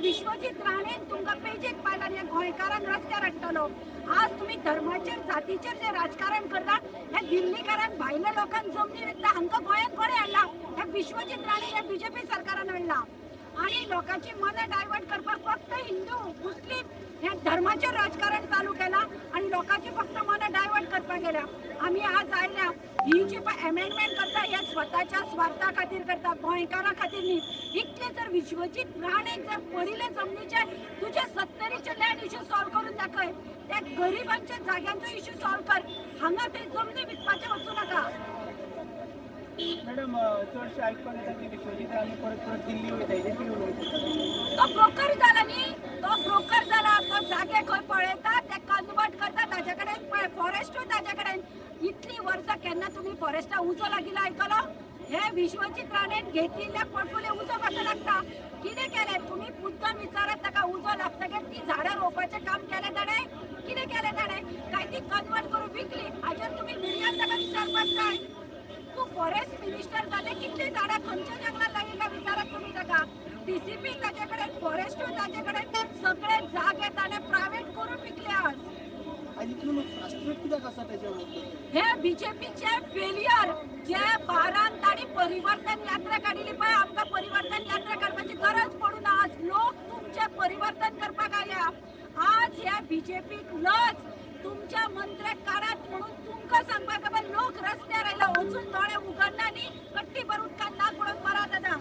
विश्वजीत राणे तुमका पेजेक पाहिला आणि गोंयकारांक रस्त्यार हाडटलो। आज तुम्ही धर्माचेर जातीचेर जे राजकारण करता हे दिल्लीकारांक भायल्या लोकांक जमनी विकता हांकां गोंयांत कोणे हाडला? हे विश्वजीत राणे हे बीजेपी सरकारान हाडला आणि लोकांची मनं डायवर्ट करपाक फक्त हिंदू मुस्लिम हे धर्माचेर राजकारण चालू केला आणि लोकांची फक्त मनं डायवर्ट करपाक गेल्या। आम्ही आज आयल्या ही जी अमेंडमेंट करता हे स्वतःच्या स्वार्था खातीर करता, गोंयकारां खातीर न्ही। इतले जर विश्वजीत राणे जर पडिले जमनीचे तुझे 70चे लँड इश्यू सॉल्व करून दाखय, त्या गरिबांच्या जाग्यांचो इश्यू सॉल्व कर, हांगा ते जमनी विकपाचे वचू नका। मॅडम चडशे आयकपाक येता की विश्वजीत राणे परत परत दिल्ली वयता, हेजेर कितें उलयता? तो ब्रोकर जाला न्ही, तो ब्रोकर जाला, तो जागे खंय पळयता ते कन्वर्ट करता, ताजे कडेन फॉरेस्टूय ताजे कडेन। इतली वर्सां केन्ना तुमी फॉरेस्टा उजो लागिला आयकलो? हे विश्वजीत राणेन घेतिल्ल्या पोर्टफोलियो उजो कसो लागता? कितें केलें तुमी? मुद्दाम विचारात ताका उजो लागतकीर ती झाडां रोवपाचें काम केलें ताणें? कितें केलें ताणें? काय ती कन्वर्ट करून विकली? हाजेर तुमी मिडियान ताका विचारपाक जाय। तू फॉरेस्ट मिनिस्टर जाले कितली झाडां खंयच्या जंगलात लायिल्ल्या विचारात तुमी ताका? डीसीपी ताजे कडेन, फॉरेस्टूय ताजे कडेन, सगळे जागे ताणें प्रायवेट करून विकले आज। आनी इतलो फ्रस्ट्रेट कित्याक आसा तेजेर? हे बीजेपीचे फेलियर जे 12 ताणी परिवर्तन यात्रा काडिल्ली पळय, आमकां परिवर्तन यात्रा करपाची गरज पडूं ना। आज लोक तुमचे परिवर्तन करपाक आयल्या। आज ह्या बीजेपीक लज तुमच्या मंत्र्याक काडात म्हणून तुमकां सांगपाक लोक रस्त्यार आयला, अजून दोळे उगडना न्ही, कट्टी भर उदकान नाक बुडोवन मरात आतां।